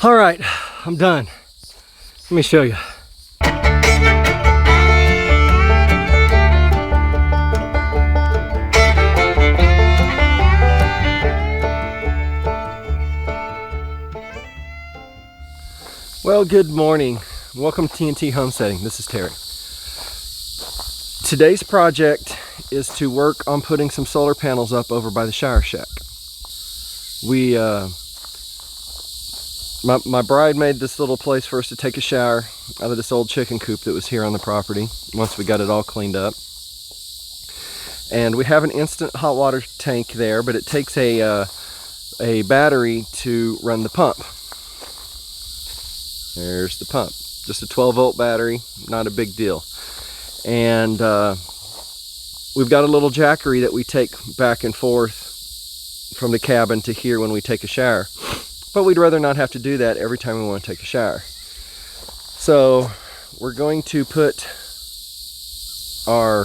All right, I'm done. Let me show you. Well, good morning. Welcome to TNT Homesteading. This is Terry. Today's project is to work on putting some solar panels up over by the shower shack. My bride made this little place for us to take a shower out of this old chicken coop that was here on the property once we got it all cleaned up. And we have an instant hot water tank there, but it takes a battery to run the pump. There's the pump, just a 12-volt battery, not a big deal. And we've got a little jackery that we take back and forth from the cabin to here when we take a shower. But we'd rather not have to do that every time we want to take a shower. So we're going to put our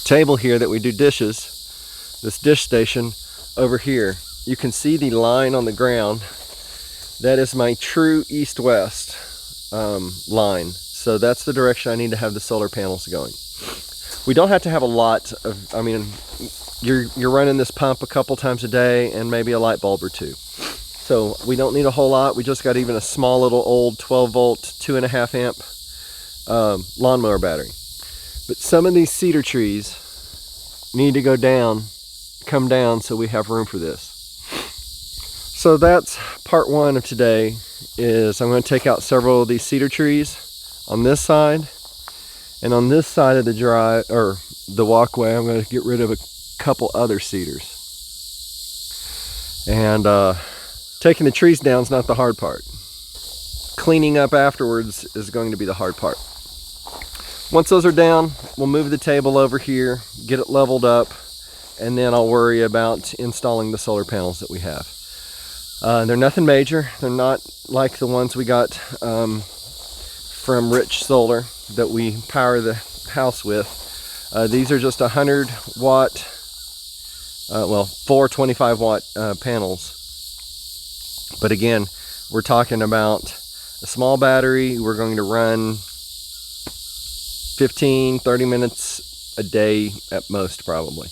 table here that we do dishes, this dish station, over here. You can see the line on the ground. That is my true east-west line. So that's the direction I need to have the solar panels going. We don't have to have a lot of, I mean, you're running this pump a couple times a day and maybe a light bulb or two. So we don't need a whole lot. We just got even a small little old 12-volt, 2.5 amp lawnmower battery. But some of these cedar trees need to come down so we have room for this. So that's part one of today. Is I'm going to take out several of these cedar trees on this side, and on this side of the drive or the walkway I'm going to get rid of a couple other cedars. And taking the trees down is not the hard part. Cleaning up afterwards is going to be the hard part. Once those are down, we'll move the table over here, get it leveled up, and then I'll worry about installing the solar panels that we have. They're nothing major. They're not like the ones we got from Rich Solar that we power the house with. These are just 100 watt, 4 25 watt panels. But again, we're talking about a small battery. We're going to run 15-30 minutes a day at most, probably.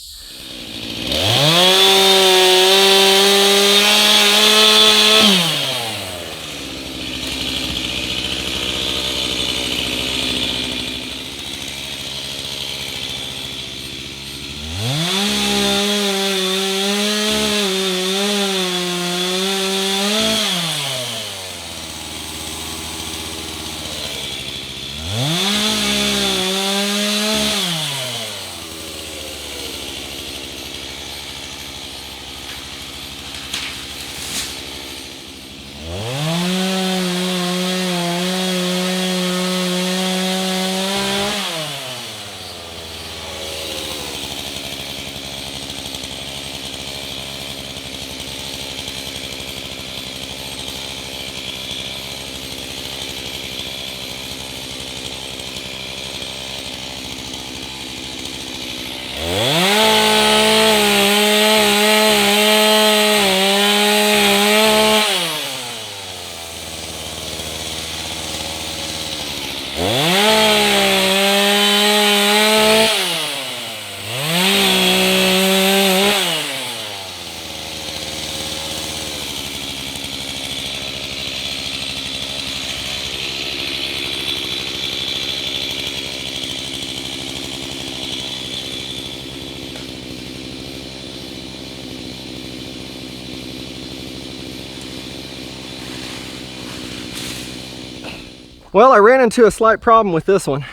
Well, I ran into a slight problem with this one.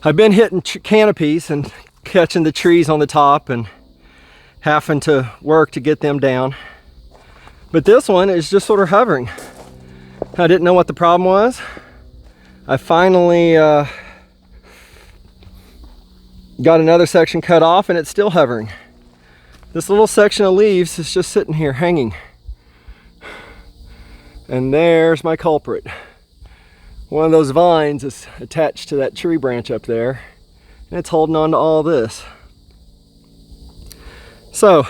I've been hitting canopies and catching the trees on the top and having to work to get them down. But this one is just sort of hovering. I didn't know what the problem was. I finally got another section cut off and it's still hovering. This little section of leaves is just sitting here hanging. And there's my culprit. One of those vines is attached to that tree branch up there, and it's holding on to all this. So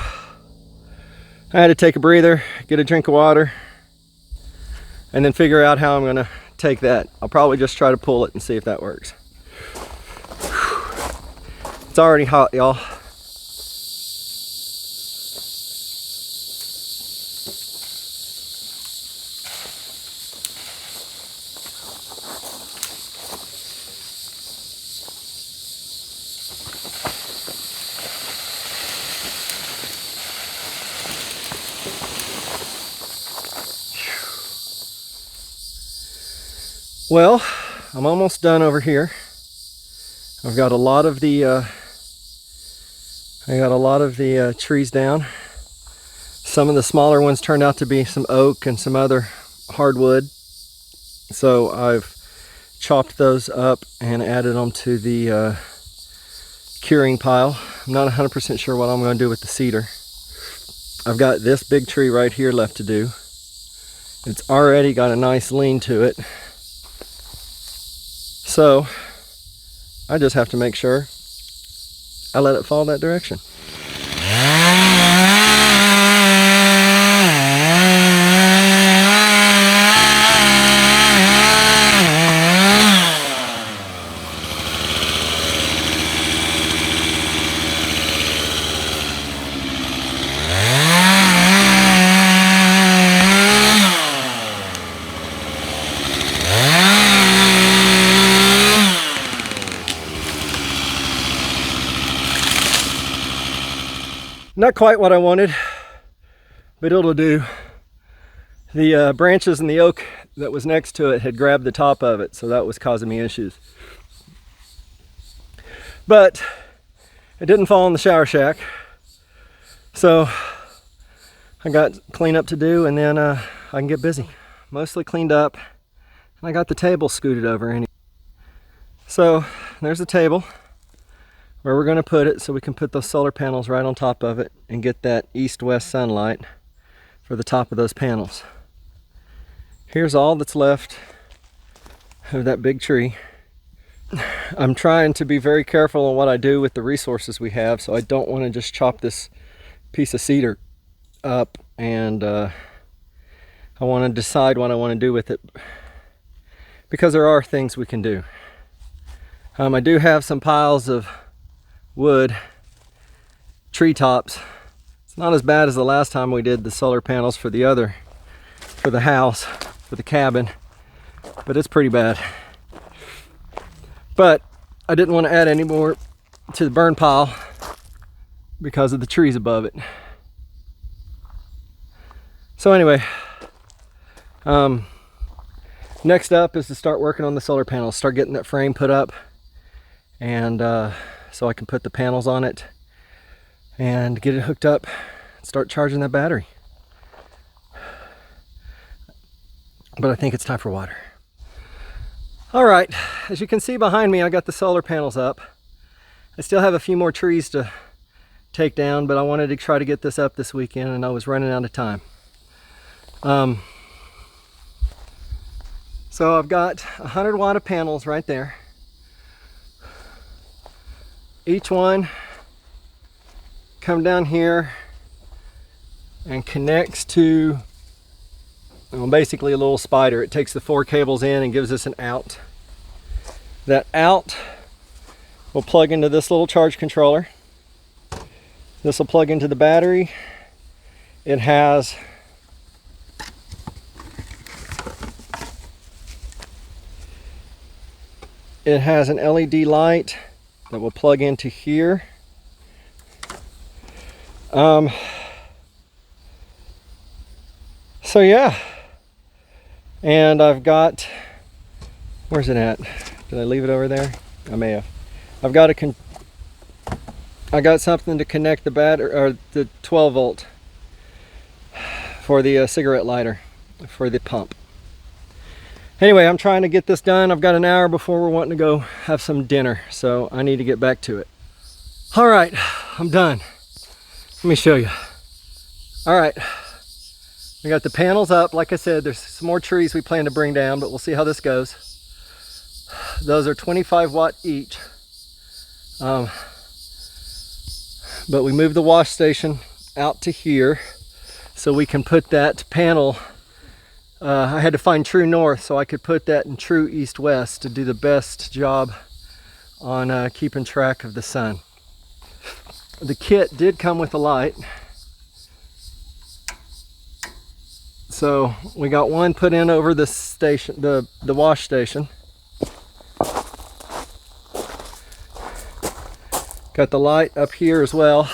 I had to take a breather, get a drink of water, and then figure out how I'm gonna take that. I'll probably just try to pull it and see if that works. It's already hot, y'all. Well, I'm almost done over here. I've got a lot of the trees down. Some of the smaller ones turned out to be some oak and some other hardwood. So I've chopped those up and added them to the curing pile. I'm not 100% sure what I'm going to do with the cedar. I've got this big tree right here left to do. It's already got a nice lean to it. So I just have to make sure I let it fall that direction. Not quite what I wanted, but it'll do. The branches and the oak that was next to it had grabbed the top of it, so that was causing me issues. But it didn't fall in the shower shack, so I got cleanup to do, and then I can get busy. Mostly cleaned up, and I got the table scooted over anyway. So there's the table where we're going to put it, so we can put those solar panels right on top of it and get that east-west sunlight for the top of those panels. Here's all that's left of that big tree. I'm trying to be very careful on what I do with the resources we have, so I don't want to just chop this piece of cedar up, and I want to decide what I want to do with it, because there are things we can do. I do have some piles of wood treetops. It's not as bad as the last time we did the solar panels for the house, for the cabin, but it's pretty bad. But I didn't want to add any more to the burn pile because of the trees above it. So anyway, next up is to start working on the solar panels, start getting that frame put up, and so I can put the panels on it and get it hooked up and start charging that battery. But I think it's time for water. All right, as you can see behind me, I got the solar panels up. I still have a few more trees to take down, but I wanted to try to get this up this weekend, and I was running out of time. So I've got 100 watt of panels right there. Each one come down here and connects to, well, basically a little spider. It takes the 4 cables in and gives us an out. That out will plug into this little charge controller. This will plug into the battery. It has an LED light that will plug into here. So yeah, and I've got, where's it at? Did I leave it over there? I may have. I got something to connect the battery, or the 12 volt for the cigarette lighter for the pump. Anyway, I'm trying to get this done. I've got an hour before we're wanting to go have some dinner, so I need to get back to it. All right, I'm done. Let me show you. All right, we got the panels up. Like I said, there's some more trees we plan to bring down, but we'll see how this goes. Those are 25 watt each. But we moved the wash station out to here so we can put that panel I had to find true north so I could put that in true east-west to do the best job on keeping track of the sun. The kit did come with a light. So we got one put in over the station, the wash station. Got the light up here as well.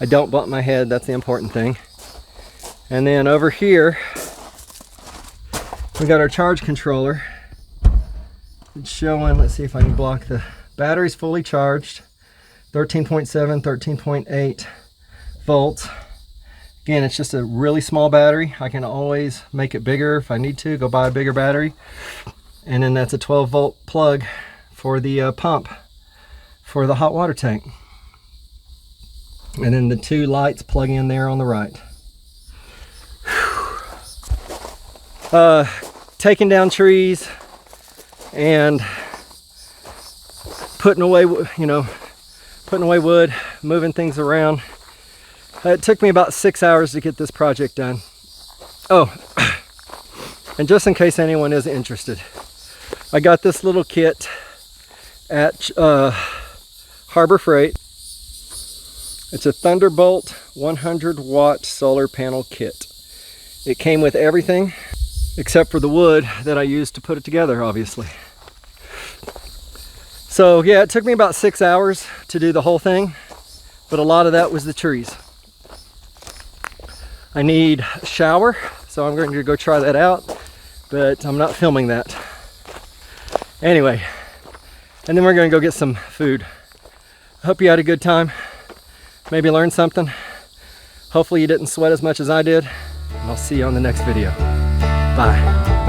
I don't bump my head, that's the important thing. And then over here, we got our charge controller. It's showing, let's see if I can block the battery's fully charged. 13.7, 13.8 volts. Again, it's just a really small battery. I can always make it bigger if I need to, go buy a bigger battery. And then that's a 12 volt plug for the pump for the hot water tank. And then the two lights plug in there on the right. Taking down trees and putting away, putting away wood, moving things around. It took me about 6 hours to get this project done. Oh, and just in case anyone is interested, I got this little kit at Harbor Freight. It's a Thunderbolt 100 watt solar panel kit. It came with everything except for the wood that I used to put it together, obviously. So yeah, it took me about 6 hours to do the whole thing, but a lot of that was the trees. I need a shower, so I'm going to go try that out, but I'm not filming that. Anyway, and then we're going to go get some food. I hope you had a good time. Maybe learned something. Hopefully you didn't sweat as much as I did. And I'll see you on the next video. Bye.